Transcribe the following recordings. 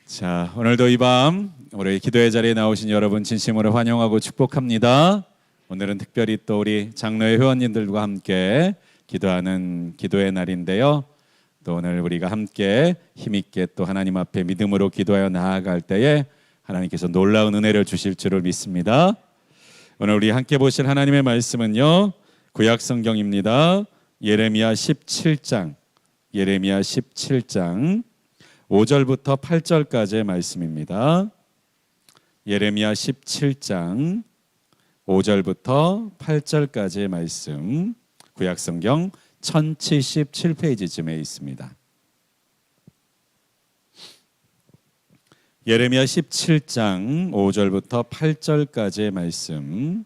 자, 오늘도 이 밤 우리 기도의 자리에 나오신 여러분 진심으로 환영하고 축복합니다. 오늘은 특별히 또 우리 장로회 회원님들과 함께 기도하는 기도의 날인데요. 또 오늘 우리가 함께 힘있게 또 하나님 앞에 믿음으로 기도하여 나아갈 때에 하나님께서 놀라운 은혜를 주실 줄을 믿습니다. 오늘 우리 함께 보실 하나님의 말씀은요, 구약 성경입니다. 예레미야 17장 5절부터 8절까지의 말씀입니다. 예레미야 17장 5절부터 8절까지의 말씀, 구약성경 1077페이지쯤에 있습니다. 예레미야 17장 5절부터 8절까지의 말씀,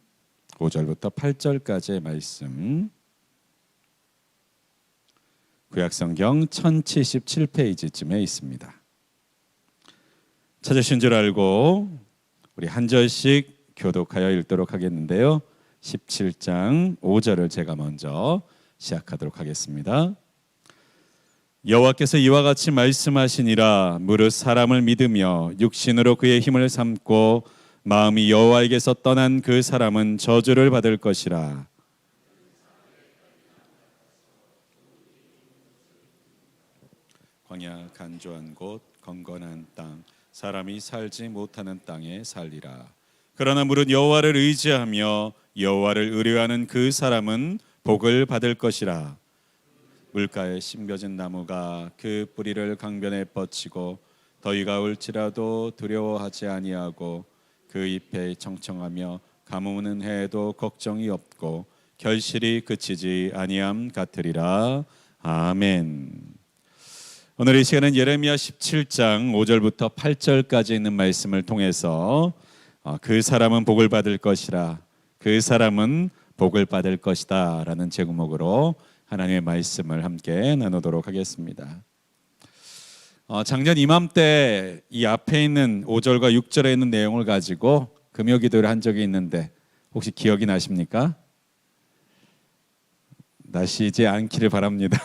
5절부터 8절까지의 말씀, 구약성경 1077페이지쯤에 있습니다. 찾으신 줄 알고 우리 한 절씩 교독하여 읽도록 하겠는데요. 17장 5절을 제가 먼저 시작하도록 하겠습니다. 여호와께서 이와 같이 말씀하시니라. 무릇 사람을 믿으며 육신으로 그의 힘을 삼고 마음이 여호와에게서 떠난 그 사람은 저주를 받을 것이라. 광야 간조한 곳 건건한 땅 사람이 살지 못하는 땅에 살리라. 그러나 무릇 여호와를 의지하며 여호와를 의뢰하는 그 사람은 복을 받을 것이라. 물가에 심겨진 나무가 그 뿌리를 강변에 뻗치고 더위가 올지라도 두려워하지 아니하고 그 잎에 청청하며 가뭄은 해도 걱정이 없고 결실이 그치지 아니함 같으리라. 아멘. 오늘 이 시간은 예레미야 17장 5절부터 8절까지 있는 말씀을 통해서 그 사람은 복을 받을 것이라, 그 사람은 복을 받을 것이다 라는 제목으로 하나님의 말씀을 함께 나누도록 하겠습니다. 작년 이맘때 이 앞에 있는 5절과 6절에 있는 내용을 가지고 금요 기도를 한 적이 있는데 혹시 기억이 나십니까? 나시지 않기를 바랍니다.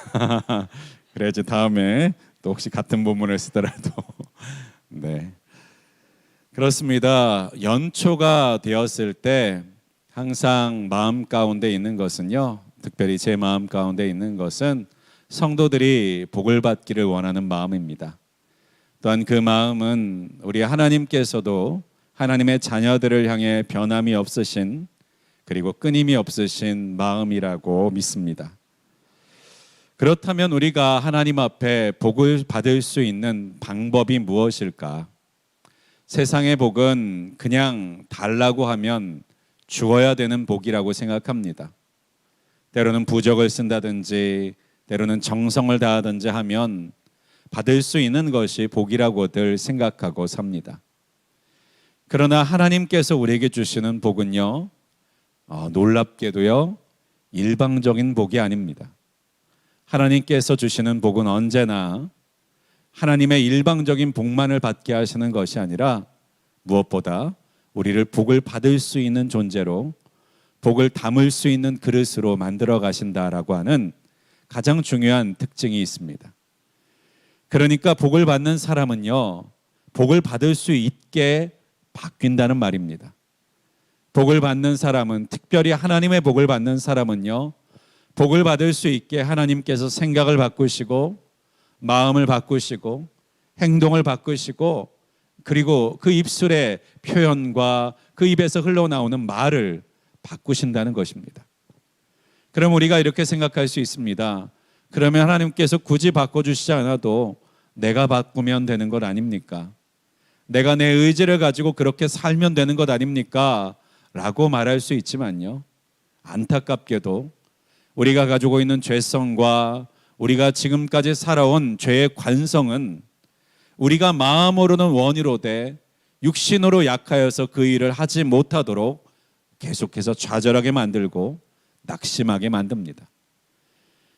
그래야지 다음에 또 혹시 같은 본문을 쓰더라도 네, 그렇습니다. 연초가 되었을 때 항상 마음 가운데 있는 것은요, 특별히 제 마음 가운데 있는 것은 성도들이 복을 받기를 원하는 마음입니다. 또한 그 마음은 우리 하나님께서도 하나님의 자녀들을 향해 변함이 없으신, 그리고 끊임이 없으신 마음이라고 믿습니다. 그렇다면 우리가 하나님 앞에 복을 받을 수 있는 방법이 무엇일까? 세상의 복은 그냥 달라고 하면 주어야 되는 복이라고 생각합니다. 때로는 부적을 쓴다든지 때로는 정성을 다하든지 하면 받을 수 있는 것이 복이라고들 생각하고 삽니다. 그러나 하나님께서 우리에게 주시는 복은요, 놀랍게도요, 일방적인 복이 아닙니다. 하나님께서 주시는 복은 언제나 하나님의 일방적인 복만을 받게 하시는 것이 아니라 무엇보다 우리를 복을 받을 수 있는 존재로, 복을 담을 수 있는 그릇으로 만들어 가신다라고 하는 가장 중요한 특징이 있습니다. 그러니까 복을 받는 사람은요, 복을 받을 수 있게 바뀐다는 말입니다. 복을 받는 사람은, 특별히 하나님의 복을 받는 사람은요, 복을 받을 수 있게 하나님께서 생각을 바꾸시고 마음을 바꾸시고 행동을 바꾸시고, 그리고 그 입술의 표현과 그 입에서 흘러나오는 말을 바꾸신다는 것입니다. 그럼 우리가 이렇게 생각할 수 있습니다. 그러면 하나님께서 굳이 바꿔주시지 않아도 내가 바꾸면 되는 것 아닙니까? 내가 내 의지를 가지고 그렇게 살면 되는 것 아닙니까? 라고 말할 수 있지만요, 안타깝게도 우리가 가지고 있는 죄성과 우리가 지금까지 살아온 죄의 관성은 우리가 마음으로는 원이로되 육신으로 약하여서 그 일을 하지 못하도록 계속해서 좌절하게 만들고 낙심하게 만듭니다.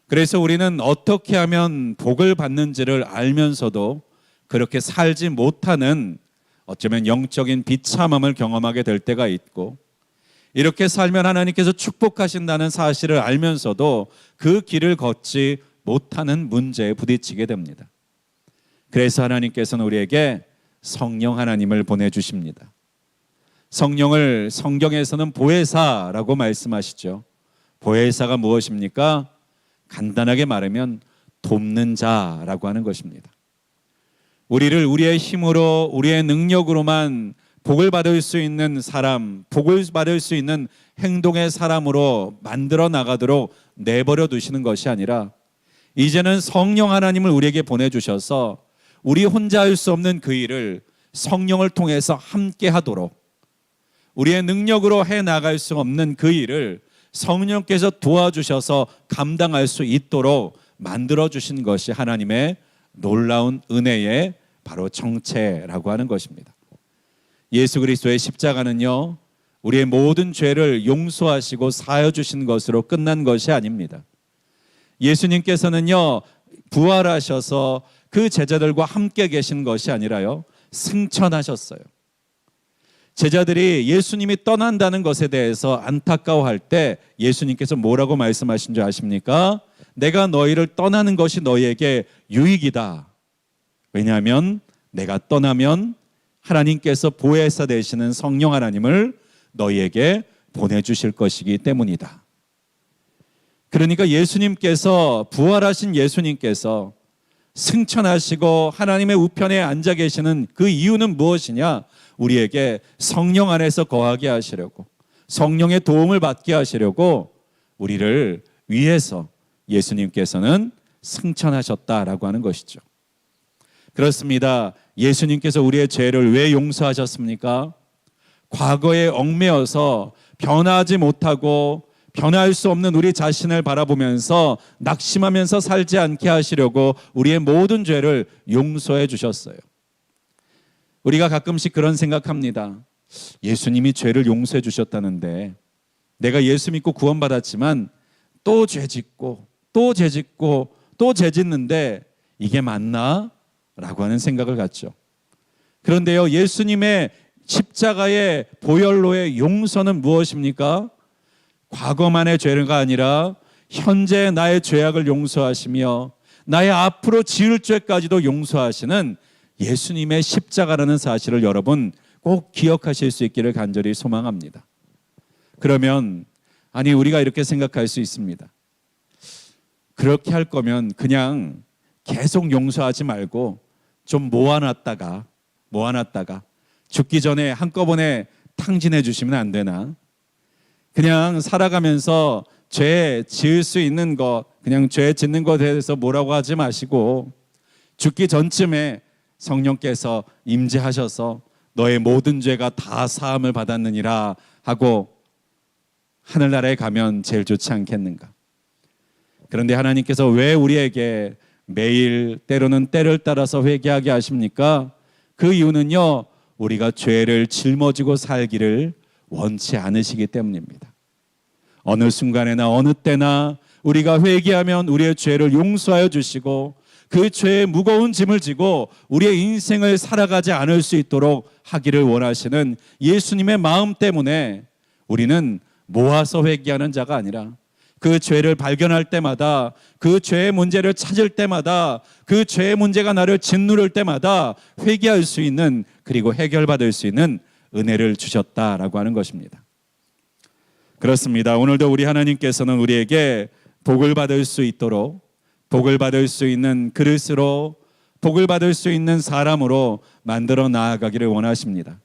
그래서 우리는 어떻게 하면 복을 받는지를 알면서도 그렇게 살지 못하는, 어쩌면 영적인 비참함을 경험하게 될 때가 있고, 이렇게 살면 하나님께서 축복하신다는 사실을 알면서도 그 길을 걷지 못하는 문제에 부딪히게 됩니다. 그래서 하나님께서는 우리에게 성령 하나님을 보내주십니다. 성령을 성경에서는 보혜사라고 말씀하시죠. 보혜사가 무엇입니까? 간단하게 말하면 돕는 자라고 하는 것입니다. 우리를 우리의 힘으로, 우리의 능력으로만 복을 받을 수 있는 사람, 복을 받을 수 있는 행동의 사람으로 만들어 나가도록 내버려 두시는 것이 아니라 이제는 성령 하나님을 우리에게 보내주셔서 우리 혼자 할 수 없는 그 일을 성령을 통해서 함께 하도록, 우리의 능력으로 해나갈 수 없는 그 일을 성령께서 도와주셔서 감당할 수 있도록 만들어주신 것이 하나님의 놀라운 은혜의 바로 정체라고 하는 것입니다. 예수 그리스도의 십자가는요, 우리의 모든 죄를 용서하시고 사하여 주신 것으로 끝난 것이 아닙니다. 예수님께서는요, 부활하셔서 그 제자들과 함께 계신 것이 아니라요, 승천하셨어요. 제자들이 예수님이 떠난다는 것에 대해서 안타까워할 때 예수님께서 뭐라고 말씀하신 줄 아십니까? 내가 너희를 떠나는 것이 너희에게 유익이다. 왜냐하면 내가 떠나면 하나님께서 보혜사 되시는 성령 하나님을 너희에게 보내주실 것이기 때문이다. 그러니까 예수님께서, 부활하신 예수님께서 승천하시고 하나님의 우편에 앉아 계시는 그 이유는 무엇이냐? 우리에게 성령 안에서 거하게 하시려고, 성령의 도움을 받게 하시려고 우리를 위해서 예수님께서는 승천하셨다라고 하는 것이죠. 그렇습니다. 예수님께서 우리의 죄를 왜 용서하셨습니까? 과거에 얽매여서 변하지 못하고 변할 수 없는 우리 자신을 바라보면서 낙심하면서 살지 않게 하시려고 우리의 모든 죄를 용서해 주셨어요. 우리가 가끔씩 그런 생각합니다. 예수님이 죄를 용서해 주셨다는데 내가 예수 믿고 구원받았지만 또 죄 짓고 또 죄 짓고 또 죄 짓는데 이게 맞나? 라고 하는 생각을 갖죠. 그런데요, 예수님의 십자가의 보혈로의 용서는 무엇입니까? 과거만의 죄가 아니라 현재 나의 죄악을 용서하시며 나의 앞으로 지을 죄까지도 용서하시는 예수님의 십자가라는 사실을 여러분 꼭 기억하실 수 있기를 간절히 소망합니다. 그러면 우리가 이렇게 생각할 수 있습니다. 그렇게 할 거면 그냥 계속 용서하지 말고 좀 모아놨다가 죽기 전에 한꺼번에 탕진해 주시면 안 되나? 그냥 살아가면서 죄 지을 수 있는 것, 그냥 죄 짓는 것에 대해서 뭐라고 하지 마시고 죽기 전쯤에 성령께서 임재하셔서 너의 모든 죄가 다 사함을 받았느니라 하고 하늘나라에 가면 제일 좋지 않겠는가? 그런데 하나님께서 왜 우리에게 매일 때로는 때를 따라서 회개하게 하십니까? 그 이유는요, 우리가 죄를 짊어지고 살기를 원치 않으시기 때문입니다. 어느 순간에나 어느 때나 우리가 회개하면 우리의 죄를 용서하여 주시고 그 죄의 무거운 짐을 지고 우리의 인생을 살아가지 않을 수 있도록 하기를 원하시는 예수님의 마음 때문에 우리는 모아서 회개하는 자가 아니라 그 죄를 발견할 때마다, 그 죄의 문제를 찾을 때마다, 그 죄의 문제가 나를 짓누를 때마다 회개할 수 있는, 그리고 해결받을 수 있는 은혜를 주셨다라고 하는 것입니다. 그렇습니다. 오늘도 우리 하나님께서는 우리에게 복을 받을 수 있도록, 복을 받을 수 있는 그릇으로, 복을 받을 수 있는 사람으로 만들어 나아가기를 원하십니다.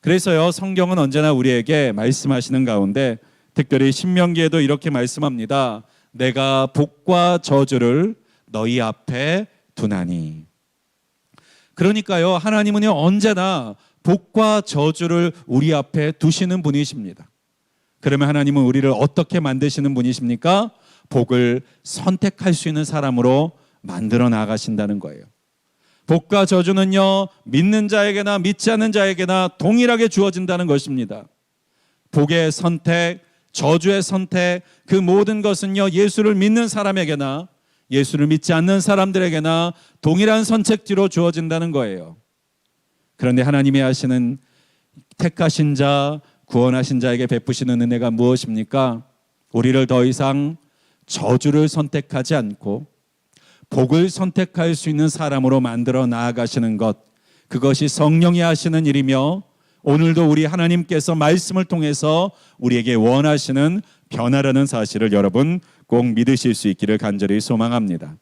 그래서요, 성경은 언제나 우리에게 말씀하시는 가운데 특별히 신명기에도 이렇게 말씀합니다. 내가 복과 저주를 너희 앞에 두나니. 그러니까요, 하나님은요, 언제나 복과 저주를 우리 앞에 두시는 분이십니다. 그러면 하나님은 우리를 어떻게 만드시는 분이십니까? 복을 선택할 수 있는 사람으로 만들어 나가신다는 거예요. 복과 저주는요, 믿는 자에게나 믿지 않는 자에게나 동일하게 주어진다는 것입니다. 복의 선택, 저주의 선택, 그 모든 것은요, 예수를 믿는 사람에게나 예수를 믿지 않는 사람들에게나 동일한 선택지로 주어진다는 거예요. 그런데 하나님이 하시는 택하신 자, 구원하신 자에게 베푸시는 은혜가 무엇입니까? 우리를 더 이상 저주를 선택하지 않고 복을 선택할 수 있는 사람으로 만들어 나아가시는 것, 그것이 성령이 하시는 일이며 오늘도 우리 하나님께서 말씀을 통해서 우리에게 원하시는 변화라는 사실을 여러분 꼭 믿으실 수 있기를 간절히 소망합니다.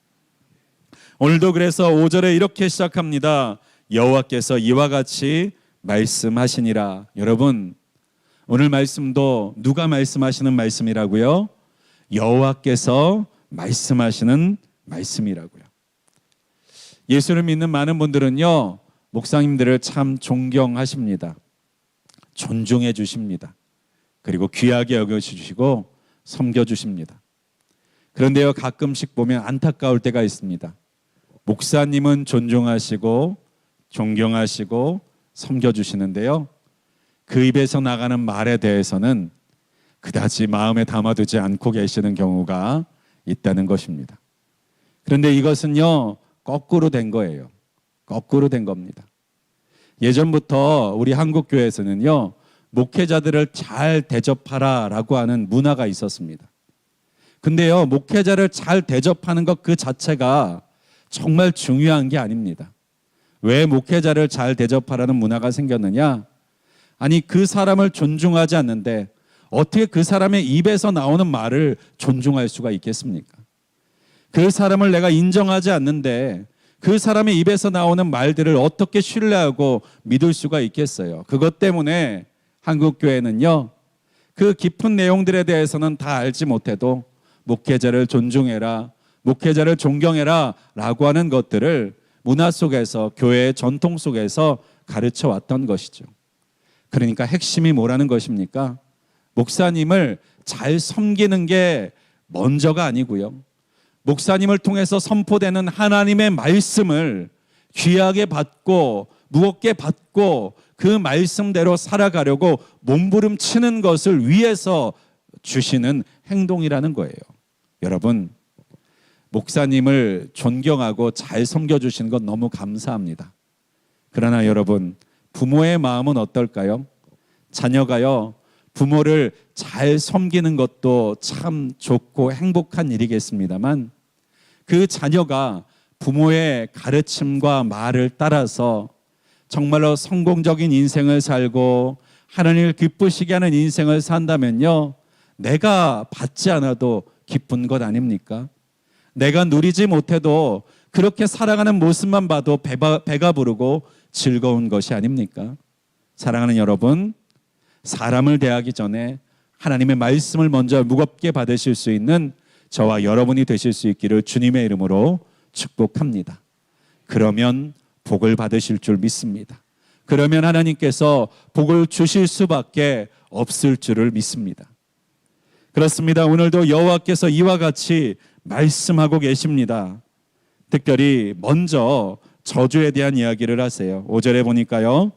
오늘도 그래서 5절에 이렇게 시작합니다. 여호와께서 이와 같이 말씀하시니라. 여러분, 오늘 말씀도 누가 말씀하시는 말씀이라고요? 여호와께서 말씀하시는 말씀이라고요. 예수를 믿는 많은 분들은요, 목사님들을 참 존경하십니다. 존중해 주십니다. 그리고 귀하게 여겨주시고 섬겨주십니다. 그런데요, 가끔씩 보면 안타까울 때가 있습니다. 목사님은 존중하시고 존경하시고 섬겨주시는데요, 그 입에서 나가는 말에 대해서는 그다지 마음에 담아두지 않고 계시는 경우가 있다는 것입니다. 그런데 이것은요, 거꾸로 된 거예요. 거꾸로 된 겁니다. 예전부터 우리 한국교회에서는요, 목회자들을 잘 대접하라라고 하는 문화가 있었습니다. 근데요, 목회자를 잘 대접하는 것 그 자체가 정말 중요한 게 아닙니다. 왜 목회자를 잘 대접하라는 문화가 생겼느냐? 아니, 그 사람을 존중하지 않는데 어떻게 그 사람의 입에서 나오는 말을 존중할 수가 있겠습니까? 그 사람을 내가 인정하지 않는데 그 사람의 입에서 나오는 말들을 어떻게 신뢰하고 믿을 수가 있겠어요? 그것 때문에 한국교회는요, 그 깊은 내용들에 대해서는 다 알지 못해도 목회자를 존중해라, 목회자를 존경해라 라고 하는 것들을 문화 속에서, 교회의 전통 속에서 가르쳐 왔던 것이죠. 그러니까 핵심이 뭐라는 것입니까? 목사님을 잘 섬기는 게 먼저가 아니고요, 목사님을 통해서 선포되는 하나님의 말씀을 귀하게 받고 무겁게 받고 그 말씀대로 살아가려고 몸부림치는 것을 위해서 주시는 행동이라는 거예요. 여러분, 목사님을 존경하고 잘 섬겨주시는 건 너무 감사합니다. 그러나 여러분, 부모의 마음은 어떨까요? 자녀가요, 부모를 잘 섬기는 것도 참 좋고 행복한 일이겠습니다만, 그 자녀가 부모의 가르침과 말을 따라서 정말로 성공적인 인생을 살고 하나님을 기쁘시게 하는 인생을 산다면요, 내가 받지 않아도 기쁜 것 아닙니까? 내가 누리지 못해도 그렇게 살아가는 모습만 봐도 배가 부르고 즐거운 것이 아닙니까? 사랑하는 여러분, 사람을 대하기 전에 하나님의 말씀을 먼저 무겁게 받으실 수 있는 저와 여러분이 되실 수 있기를 주님의 이름으로 축복합니다. 그러면 복을 받으실 줄 믿습니다. 그러면 하나님께서 복을 주실 수밖에 없을 줄을 믿습니다. 그렇습니다. 오늘도 여호와께서 이와 같이 말씀하고 계십니다. 특별히 먼저 저주에 대한 이야기를 하세요. 5절에 보니까요,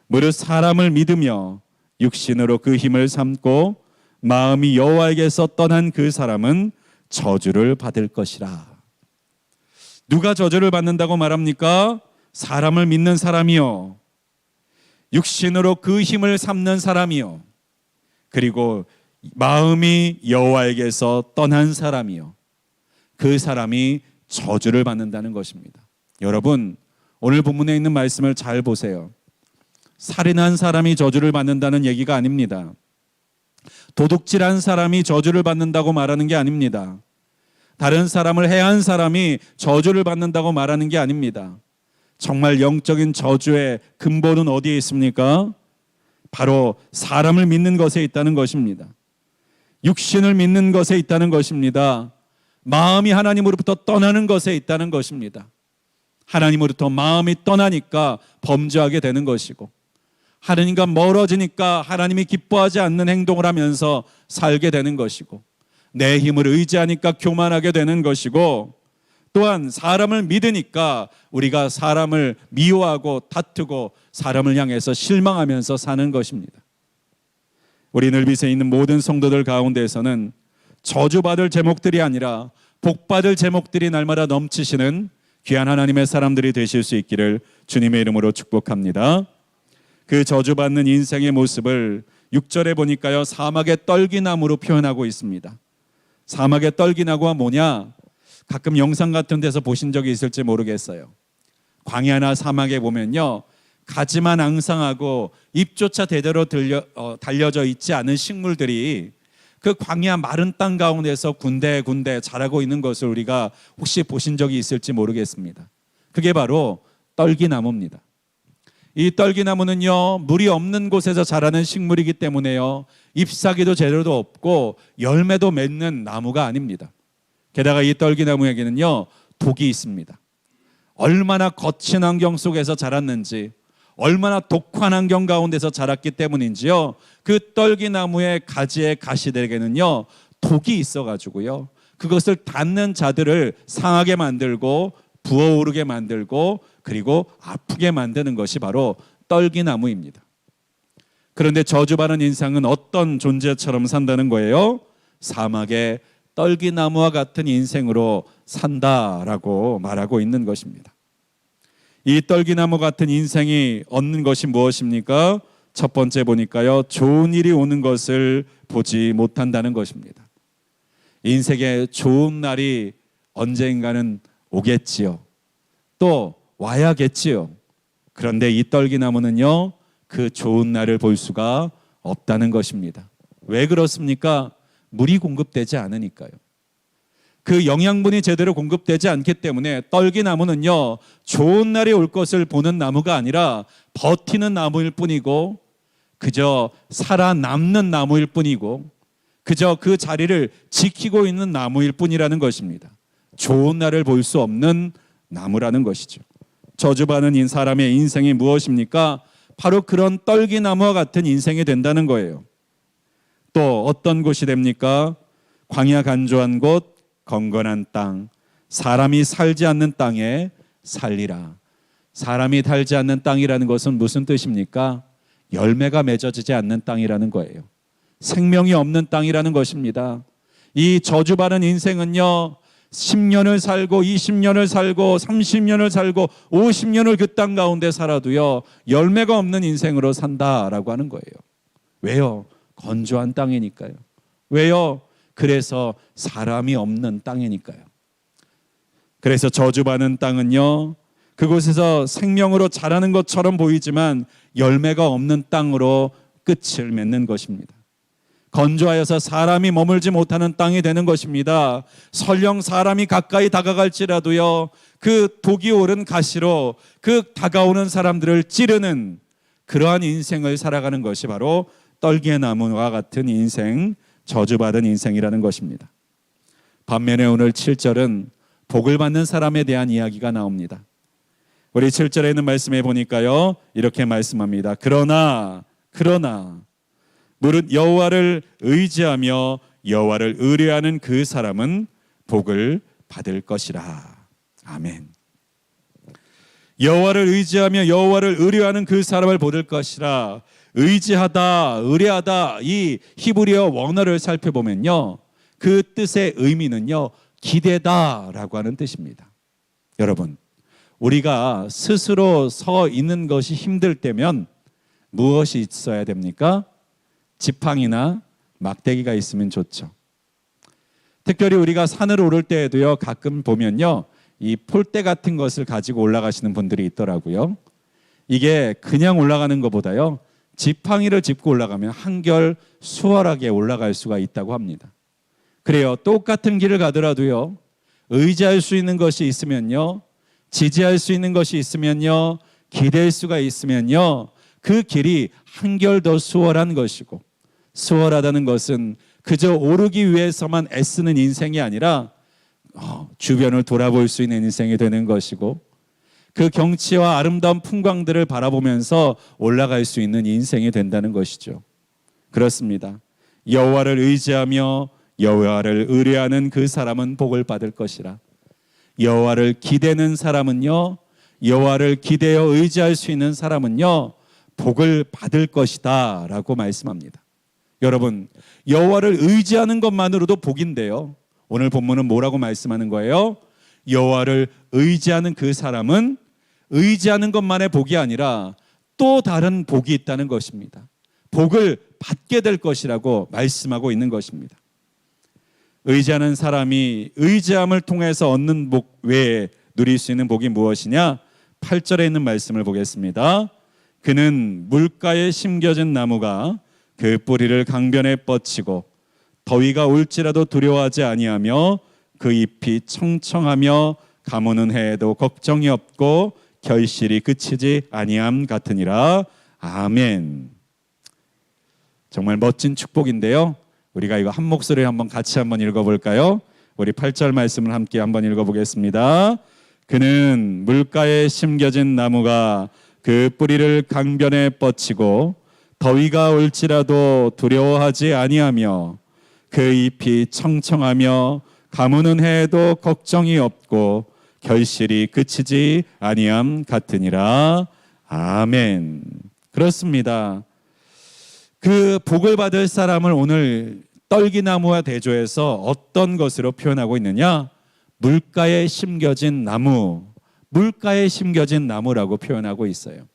무릇 사람을 믿으며 육신으로 그 힘을 삼고 마음이 여호와에게서 떠난 그 사람은 저주를 받을 것이라. 누가 저주를 받는다고 말합니까? 사람을 믿는 사람이요, 육신으로 그 힘을 삼는 사람이요, 그리고 마음이 여호와에게서 떠난 사람이요, 그 사람이 저주를 받는다는 것입니다. 여러분, 오늘 본문에 있는 말씀을 잘 보세요. 살인한 사람이 저주를 받는다는 얘기가 아닙니다. 도둑질한 사람이 저주를 받는다고 말하는 게 아닙니다. 다른 사람을 해한 사람이 저주를 받는다고 말하는 게 아닙니다. 정말 영적인 저주의 근본은 어디에 있습니까? 바로 사람을 믿는 것에 있다는 것입니다. 육신을 믿는 것에 있다는 것입니다. 마음이 하나님으로부터 떠나는 것에 있다는 것입니다. 하나님으로부터 마음이 떠나니까 범죄하게 되는 것이고, 하나님과 멀어지니까 하나님이 기뻐하지 않는 행동을 하면서 살게 되는 것이고, 내 힘을 의지하니까 교만하게 되는 것이고, 또한 사람을 믿으니까 우리가 사람을 미워하고 다투고 사람을 향해서 실망하면서 사는 것입니다. 우리 늘빗에 있는 모든 성도들 가운데에서는 저주받을 제목들이 아니라 복받을 제목들이 날마다 넘치시는 귀한 하나님의 사람들이 되실 수 있기를 주님의 이름으로 축복합니다. 그 저주받는 인생의 모습을 6절에 보니까요, 사막의 떨기나무로 표현하고 있습니다. 사막의 떨기나무가 뭐냐? 가끔 영상 같은 데서 보신 적이 있을지 모르겠어요. 광야나 사막에 보면요, 가지만 앙상하고 잎조차 제대로 달려져 있지 않은 식물들이 그 광야 마른 땅 가운데서 군데군데 자라고 있는 것을 우리가 혹시 보신 적이 있을지 모르겠습니다. 그게 바로 떨기나무입니다. 이 떨기나무는요, 물이 없는 곳에서 자라는 식물이기 때문에요, 잎사귀도 제대로 없고 열매도 맺는 나무가 아닙니다. 게다가 이 떨기나무에게는요, 독이 있습니다. 얼마나 거친 환경 속에서 자랐는지, 얼마나 독한 환경 가운데서 자랐기 때문인지요, 그 떨기나무의 가지의 가시들에게는요, 독이 있어가지고요, 그것을 닿는 자들을 상하게 만들고 부어오르게 만들고 그리고 아프게 만드는 것이 바로 떨기나무입니다. 그런데 저주받은 인생은 어떤 존재처럼 산다는 거예요? 사막의 떨기나무와 같은 인생으로 산다라고 말하고 있는 것입니다. 이 떨기나무 같은 인생이 얻는 것이 무엇입니까? 첫 번째 보니까요, 좋은 일이 오는 것을 보지 못한다는 것입니다. 인생에 좋은 날이 언젠가는 오겠지요. 또 와야겠지요. 그런데 이 떨기나무는요, 그 좋은 날을 볼 수가 없다는 것입니다. 왜 그렇습니까? 물이 공급되지 않으니까요. 그 영양분이 제대로 공급되지 않기 때문에 떨기나무는요, 좋은 날이 올 것을 보는 나무가 아니라 버티는 나무일 뿐이고, 그저 살아남는 나무일 뿐이고, 그저 그 자리를 지키고 있는 나무일 뿐이라는 것입니다. 좋은 날을 볼 수 없는 나무라는 것이죠. 저주받은 사람의 인생이 무엇입니까? 바로 그런 떨기나무와 같은 인생이 된다는 거예요. 또 어떤 곳이 됩니까? 광야 간조한 곳, 건건한 땅, 사람이 살지 않는 땅에 살리라. 사람이 살지 않는 땅이라는 것은 무슨 뜻입니까? 열매가 맺어지지 않는 땅이라는 거예요. 생명이 없는 땅이라는 것입니다. 이 저주받은 인생은요, 10년을 살고 20년을 살고 30년을 살고 50년을 그 땅 가운데 살아도요, 열매가 없는 인생으로 산다라고 하는 거예요. 왜요? 건조한 땅이니까요. 왜요? 그래서 사람이 없는 땅이니까요. 그래서 저주받은 땅은요, 그곳에서 생명으로 자라는 것처럼 보이지만 열매가 없는 땅으로 끝을 맺는 것입니다. 건조하여서 사람이 머물지 못하는 땅이 되는 것입니다. 설령 사람이 가까이 다가갈지라도요, 그 독이 오른 가시로 그 다가오는 사람들을 찌르는 그러한 인생을 살아가는 것이 바로 떨기나무와 같은 인생, 저주받은 인생이라는 것입니다. 반면에 오늘 7절은 복을 받는 사람에 대한 이야기가 나옵니다. 우리 7절에 있는 말씀에 보니까요, 이렇게 말씀합니다. 그러나 무릇 여호와를 의지하며 여호와를 의뢰하는 그 사람은 복을 받을 것이라. 아멘. 여호와를 의지하며 여호와를 의뢰하는 그 사람을 받을 것이라. 의지하다, 의뢰하다, 이 히브리어 원어를 살펴보면요, 그 뜻의 의미는요, 기대다라고 하는 뜻입니다. 여러분, 우리가 스스로 서 있는 것이 힘들 때면 무엇이 있어야 됩니까? 지팡이나 막대기가 있으면 좋죠. 특별히 우리가 산을 오를 때에도요, 가끔 보면요, 이 폴대 같은 것을 가지고 올라가시는 분들이 있더라고요. 이게 그냥 올라가는 것보다요, 지팡이를 짚고 올라가면 한결 수월하게 올라갈 수가 있다고 합니다. 그래요, 똑같은 길을 가더라도요, 의지할 수 있는 것이 있으면요, 지지할 수 있는 것이 있으면요, 기댈 수가 있으면요, 그 길이 한결 더 수월한 것이고, 수월하다는 것은 그저 오르기 위해서만 애쓰는 인생이 아니라 주변을 돌아볼 수 있는 인생이 되는 것이고, 그 경치와 아름다운 풍광들을 바라보면서 올라갈 수 있는 인생이 된다는 것이죠. 그렇습니다. 여호와를 의지하며 여호와를 의뢰하는 그 사람은 복을 받을 것이라. 여호와를 기대는 사람은요, 여호와를 기대어 의지할 수 있는 사람은요, 복을 받을 것이다 라고 말씀합니다. 여러분, 여호와를 의지하는 것만으로도 복인데요, 오늘 본문은 뭐라고 말씀하는 거예요? 여호와를 의지하는 그 사람은 의지하는 것만의 복이 아니라 또 다른 복이 있다는 것입니다. 복을 받게 될 것이라고 말씀하고 있는 것입니다. 의지하는 사람이 의지함을 통해서 얻는 복 외에 누릴 수 있는 복이 무엇이냐? 8절에 있는 말씀을 보겠습니다. 그는 물가에 심겨진 나무가 그 뿌리를 강변에 뻗치고 더위가 올지라도 두려워하지 아니하며 그 잎이 청청하며 가무는 해에도 걱정이 없고 결실이 그치지 아니함 같으니라. 아멘. 정말 멋진 축복인데요. 우리가 이거 한 목소리에 같이 한번 읽어볼까요? 우리 8절 말씀을 함께 한번 읽어보겠습니다. 그는 물가에 심겨진 나무가 그 뿌리를 강변에 뻗치고 더위가 올지라도 두려워하지 아니하며 그 잎이 청청하며 가무는 해에도 걱정이 없고 결실이 그치지 아니함 같으니라. 아멘. 그렇습니다. 그 복을 받을 사람을 오늘 떨기나무와 대조해서 어떤 것으로 표현하고 있느냐? 물가에 심겨진 나무, 물가에 심겨진 나무라고 표현하고 있어요.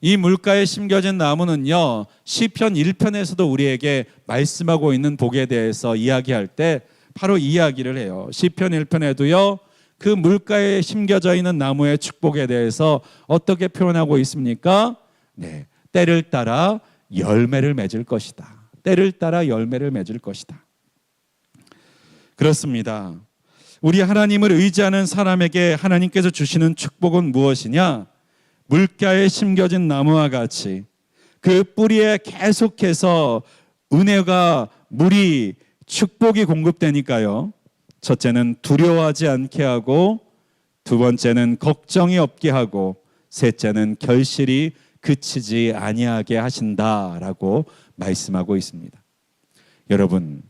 이 물가에 심겨진 나무는요, 시편 1편에서도 우리에게 말씀하고 있는 복에 대해서 이야기할 때 바로 이 이야기를 해요. 시편 1편에도요, 그 물가에 심겨져 있는 나무의 축복에 대해서 어떻게 표현하고 있습니까? 네, 때를 따라 열매를 맺을 것이다. 때를 따라 열매를 맺을 것이다. 그렇습니다. 우리 하나님을 의지하는 사람에게 하나님께서 주시는 축복은 무엇이냐? 물가에 심겨진 나무와 같이 그 뿌리에 계속해서 은혜가, 물이, 축복이 공급되니까요. 첫째는 두려워하지 않게 하고, 두 번째는 걱정이 없게 하고, 셋째는 결실이 그치지 아니하게 하신다라고 말씀하고 있습니다. 여러분,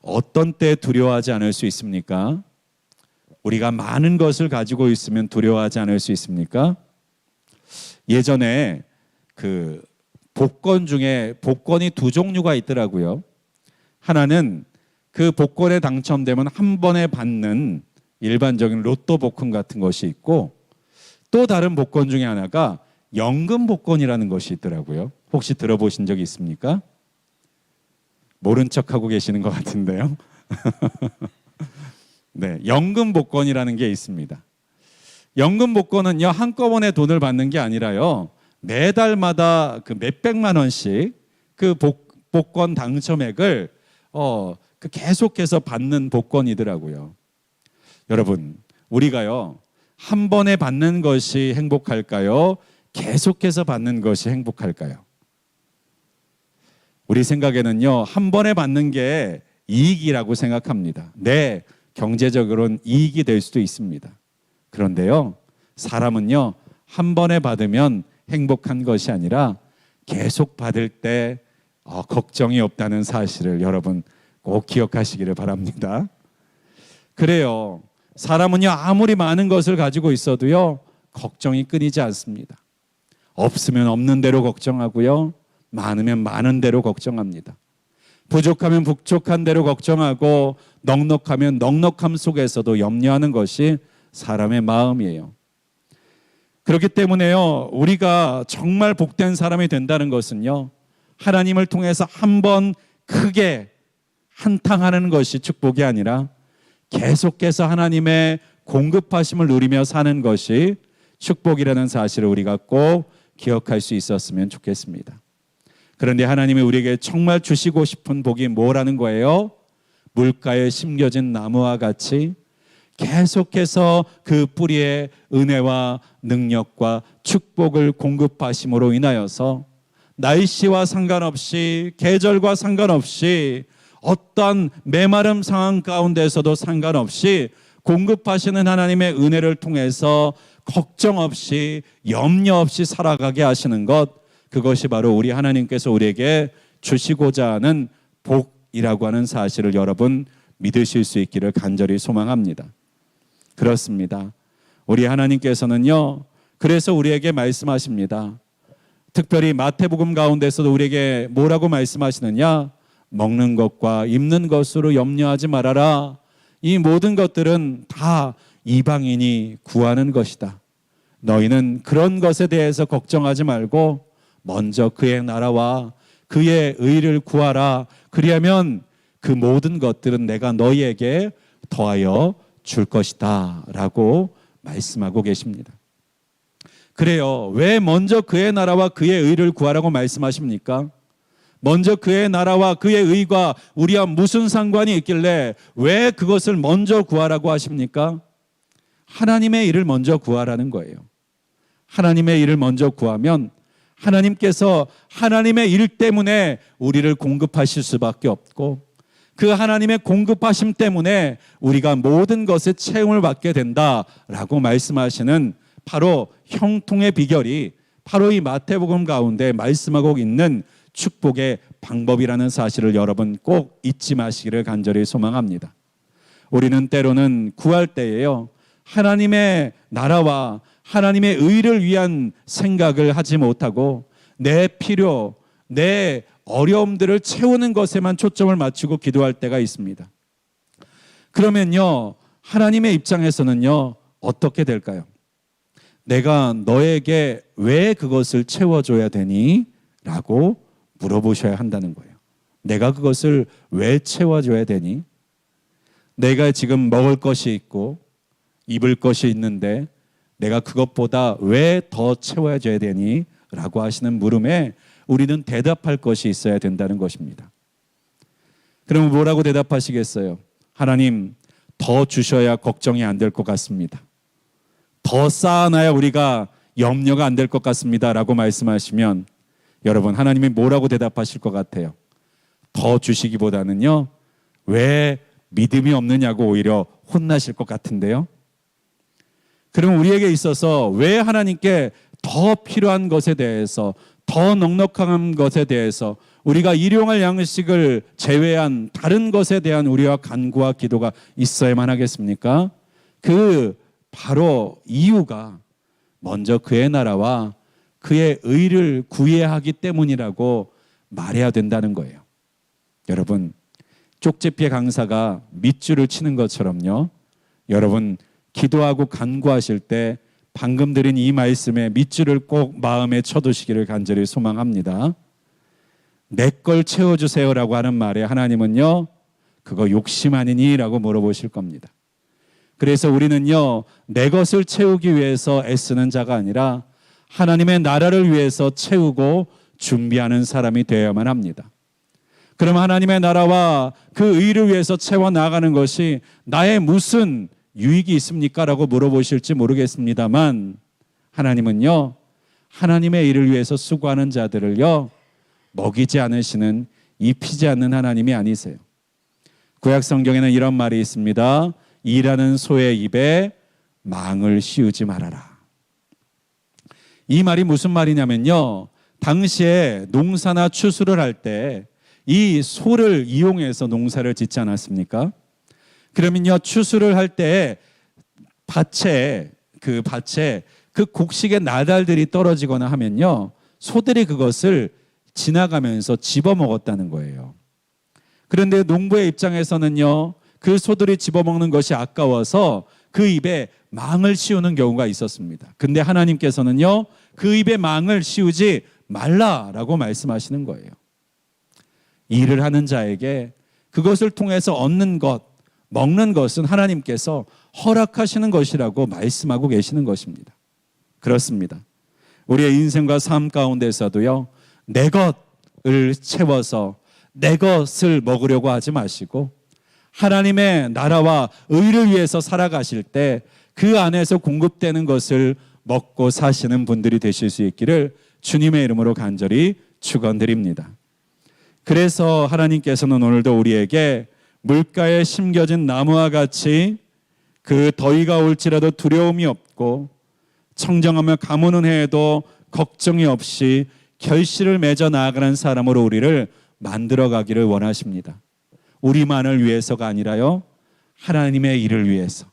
어떤 때 두려워하지 않을 수 있습니까? 우리가 많은 것을 가지고 있으면 두려워하지 않을 수 있습니까? 예전에 그 복권 중에 복권이 두 종류가 있더라고요. 하나는 그 복권에 당첨되면 한 번에 받는 일반적인 로또 복권 같은 것이 있고, 또 다른 복권 중에 하나가 연금 복권이라는 것이 있더라고요. 혹시 들어보신 적이 있습니까? 모른 척하고 계시는 것 같은데요. 네, 연금 복권이라는 게 있습니다. 연금 복권은요, 한꺼번에 돈을 받는 게 아니라요, 매달마다 그 몇백만 원씩 그 복권 당첨액을 계속해서 받는 복권이더라고요. 여러분, 우리가요, 한 번에 받는 것이 행복할까요? 계속해서 받는 것이 행복할까요? 우리 생각에는요, 한 번에 받는 게 이익이라고 생각합니다. 네, 경제적으로는 이익이 될 수도 있습니다. 그런데요, 사람은요, 한 번에 받으면 행복한 것이 아니라 계속 받을 때 걱정이 없다는 사실을 여러분 꼭 기억하시기를 바랍니다. 그래요, 사람은요, 아무리 많은 것을 가지고 있어도요, 걱정이 끊이지 않습니다. 없으면 없는 대로 걱정하고요, 많으면 많은 대로 걱정합니다. 부족하면 부족한 대로 걱정하고, 넉넉하면 넉넉함 속에서도 염려하는 것이 사람의 마음이에요. 그렇기 때문에요, 우리가 정말 복된 사람이 된다는 것은요, 하나님을 통해서 한번 크게 한탕하는 것이 축복이 아니라 계속해서 하나님의 공급하심을 누리며 사는 것이 축복이라는 사실을 우리가 꼭 기억할 수 있었으면 좋겠습니다. 그런데 하나님이 우리에게 정말 주시고 싶은 복이 뭐라는 거예요? 물가에 심겨진 나무와 같이 계속해서 그 뿌리에 은혜와 능력과 축복을 공급하심으로 인하여서 날씨와 상관없이, 계절과 상관없이, 어떤 메마름 상황 가운데서도 상관없이 공급하시는 하나님의 은혜를 통해서 걱정 없이, 염려 없이 살아가게 하시는 것, 그것이 바로 우리 하나님께서 우리에게 주시고자 하는 복이라고 하는 사실을 여러분 믿으실 수 있기를 간절히 소망합니다. 그렇습니다. 우리 하나님께서는요, 그래서 우리에게 말씀하십니다. 특별히 마태복음 가운데서도 우리에게 뭐라고 말씀하시느냐? 먹는 것과 입는 것으로 염려하지 말아라. 이 모든 것들은 다 이방인이 구하는 것이다. 너희는 그런 것에 대해서 걱정하지 말고 먼저 그의 나라와 그의 의를 구하라. 그리하면 그 모든 것들은 내가 너희에게 더하여 줄 것이다 라고 말씀하고 계십니다. 그래요. 왜 먼저 그의 나라와 그의 의를 구하라고 말씀하십니까? 먼저 그의 나라와 그의 의가 우리와 무슨 상관이 있길래 왜 그것을 먼저 구하라고 하십니까? 하나님의 일을 먼저 구하라는 거예요. 하나님의 일을 먼저 구하면 하나님께서 하나님의 일 때문에 우리를 공급하실 수밖에 없고, 그 하나님의 공급하심 때문에 우리가 모든 것에 채움을 받게 된다라고 말씀하시는 바로 형통의 비결이 바로 이 마태복음 가운데 말씀하고 있는 축복의 방법이라는 사실을 여러분 꼭 잊지 마시기를 간절히 소망합니다. 우리는 때로는 구할 때에요, 하나님의 나라와 하나님의 의를 위한 생각을 하지 못하고 내 필요, 내 어려움들을 채우는 것에만 초점을 맞추고 기도할 때가 있습니다. 그러면요, 하나님의 입장에서는요, 어떻게 될까요? 내가 너에게 왜 그것을 채워줘야 되니? 라고 물어보셔야 한다는 거예요. 내가 그것을 왜 채워줘야 되니? 내가 지금 먹을 것이 있고 입을 것이 있는데 내가 그것보다 왜 더 채워줘야 되니? 라고 하시는 물음에 우리는 대답할 것이 있어야 된다는 것입니다. 그러면 뭐라고 대답하시겠어요? 하나님, 더 주셔야 걱정이 안 될 것 같습니다. 더 쌓아놔야 우리가 염려가 안 될 것 같습니다. 라고 말씀하시면 여러분, 하나님이 뭐라고 대답하실 것 같아요? 더 주시기보다는요, 왜 믿음이 없느냐고 오히려 혼나실 것 같은데요. 그럼 우리에게 있어서 왜 하나님께 더 필요한 것에 대해서, 더 넉넉한 것에 대해서, 우리가 일용할 양식을 제외한 다른 것에 대한 우리와 간구와 기도가 있어야만 하겠습니까? 그 바로 이유가 먼저 그의 나라와 그의 의를 구해야 하기 때문이라고 말해야 된다는 거예요. 여러분, 쪽지피의 강사가 밑줄을 치는 것처럼요, 여러분 기도하고 간구하실 때 방금 드린 이 말씀에 밑줄을 꼭 마음에 쳐두시기를 간절히 소망합니다. 내 걸 채워주세요라고 하는 말에 하나님은요, 그거 욕심 아니니? 라고 물어보실 겁니다. 그래서 우리는요, 내 것을 채우기 위해서 애쓰는 자가 아니라 하나님의 나라를 위해서 채우고 준비하는 사람이 되어야만 합니다. 그럼 하나님의 나라와 그 의를 위해서 채워 나가는 것이 나의 무슨 유익이 있습니까? 라고 물어보실지 모르겠습니다만, 하나님은요, 하나님의 일을 위해서 수고하는 자들을요, 먹이지 않으시는, 입히지 않는 하나님이 아니세요. 구약 성경에는 이런 말이 있습니다. 일하는 소의 입에 망을 씌우지 말아라. 이 말이 무슨 말이냐면요, 당시에 농사나 추수를 할 때 이 소를 이용해서 농사를 짓지 않았습니까? 그러면요, 추수를 할 때 밭에 그 곡식의 나달들이 떨어지거나 하면요, 소들이 그것을 지나가면서 집어먹었다는 거예요. 그런데 농부의 입장에서는요, 그 소들이 집어먹는 것이 아까워서 그 입에 망을 씌우는 경우가 있었습니다. 근데 하나님께서는요, 그 입에 망을 씌우지 말라라고 말씀하시는 거예요. 일을 하는 자에게 그것을 통해서 얻는 것, 먹는 것은 하나님께서 허락하시는 것이라고 말씀하고 계시는 것입니다. 그렇습니다. 우리의 인생과 삶 가운데서도요, 내 것을 채워서 내 것을 먹으려고 하지 마시고 하나님의 나라와 의를 위해서 살아가실 때 그 안에서 공급되는 것을 먹고 사시는 분들이 되실 수 있기를 주님의 이름으로 간절히 축원드립니다. 그래서 하나님께서는 오늘도 우리에게 물가에 심겨진 나무와 같이 그 더위가 올지라도 두려움이 없고 청정하며 가무는 해에도 걱정이 없이 결실을 맺어 나아가는 사람으로 우리를 만들어 가기를 원하십니다. 우리만을 위해서가 아니라요, 하나님의 일을 위해서,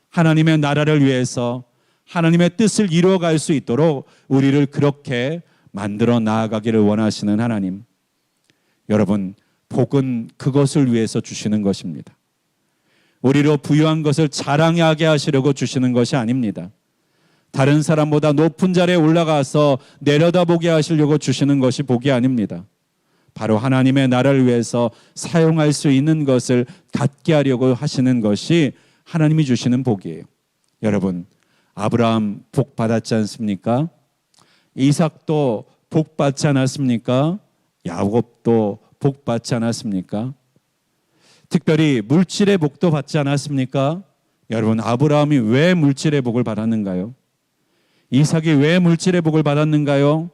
하나님의 나라를 위해서 하나님의 뜻을 이루어갈 수 있도록 우리를 그렇게 만들어 나아가기를 원하시는 하나님. 여러분, 복은 그것을 위해서 주시는 것입니다. 우리로 부유한 것을 자랑하게 하시려고 주시는 것이 아닙니다. 다른 사람보다 높은 자리에 올라가서 내려다보게 하시려고 주시는 것이 복이 아닙니다. 바로 하나님의 나라를 위해서 사용할 수 있는 것을 갖게 하려고 하시는 것이 하나님이 주시는 복이에요. 여러분, 아브라함 복 받았지 않습니까? 이삭도 복 받지 않았습니까? 야곱도 복 받지 않았습니까? 특별히 물질의 복도 받지 않았습니까? 여러분, 아브라함이 왜 물질의 복을 받았는가요? 이삭이 왜 물질의 복을 받았는가요?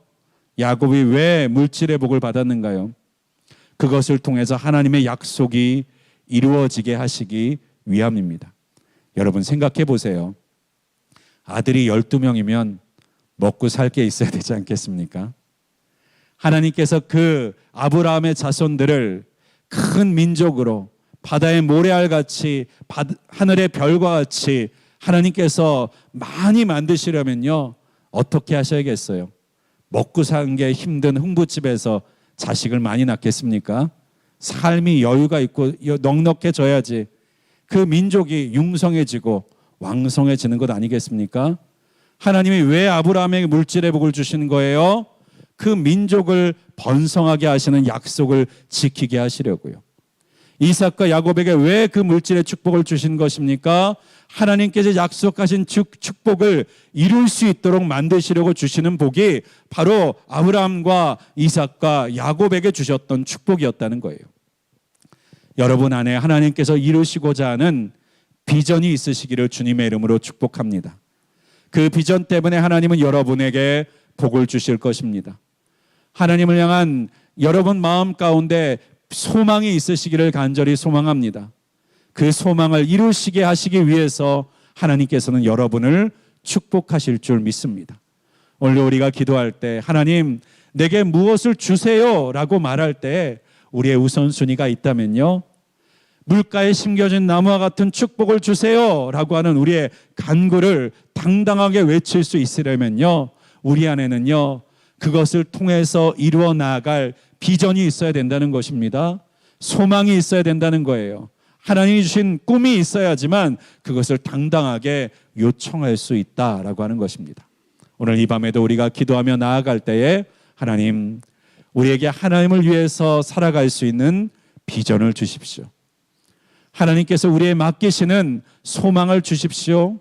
야곱이 왜 물질의 복을 받았는가요? 그것을 통해서 하나님의 약속이 이루어지게 하시기 위함입니다. 여러분, 생각해 보세요. 아들이 12명이면 먹고 살 게 있어야 되지 않겠습니까? 하나님께서 그 아브라함의 자손들을 큰 민족으로 바다의 모래알같이 하늘의 별과 같이 하나님께서 많이 만드시려면요, 어떻게 하셔야겠어요? 먹고 사는 게 힘든 흥부집에서 자식을 많이 낳겠습니까? 삶이 여유가 있고 넉넉해져야지 그 민족이 융성해지고 왕성해지는 것 아니겠습니까? 하나님이 왜 아브라함에게 물질의 복을 주시는 거예요? 그 민족을 번성하게 하시는 약속을 지키게 하시려고요. 이삭과 야곱에게 왜 그 물질의 축복을 주신 것입니까? 하나님께서 약속하신 축복을 이룰 수 있도록 만드시려고 주시는 복이 바로 아브라함과 이삭과 야곱에게 주셨던 축복이었다는 거예요. 여러분 안에 하나님께서 이루시고자 하는 비전이 있으시기를 주님의 이름으로 축복합니다. 그 비전 때문에 하나님은 여러분에게 복을 주실 것입니다. 하나님을 향한 여러분 마음 가운데 소망이 있으시기를 간절히 소망합니다. 그 소망을 이루시게 하시기 위해서 하나님께서는 여러분을 축복하실 줄 믿습니다. 오늘 우리가 기도할 때 하나님 내게 무엇을 주세요 라고 말할 때 우리의 우선순위가 있다면요, 물가에 심겨진 나무와 같은 축복을 주세요 라고 하는 우리의 간구를 당당하게 외칠 수 있으려면요, 우리 안에는요 그것을 통해서 이루어 나아갈 비전이 있어야 된다는 것입니다. 소망이 있어야 된다는 거예요. 하나님이 주신 꿈이 있어야지만 그것을 당당하게 요청할 수 있다라고 하는 것입니다. 오늘 이 밤에도 우리가 기도하며 나아갈 때에 하나님, 우리에게 하나님을 위해서 살아갈 수 있는 비전을 주십시오. 하나님께서 우리에 맡기시는 소망을 주십시오.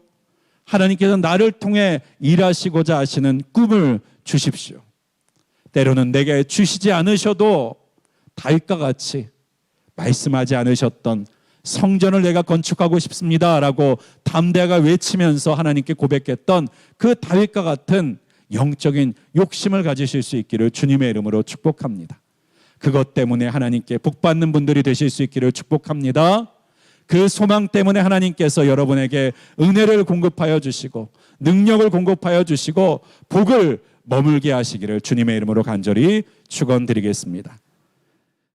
하나님께서 나를 통해 일하시고자 하시는 꿈을 주십시오. 때로는 내게 주시지 않으셔도 다윗과 같이 말씀하지 않으셨던 성전을 내가 건축하고 싶습니다 라고 담대하게 외치면서 하나님께 고백했던 그 다윗과 같은 영적인 욕심을 가지실 수 있기를 주님의 이름으로 축복합니다. 그것 때문에 하나님께 복받는 분들이 되실 수 있기를 축복합니다. 그 소망 때문에 하나님께서 여러분에게 은혜를 공급하여 주시고 능력을 공급하여 주시고 복을 머물게 하시기를 주님의 이름으로 간절히 축원드리겠습니다.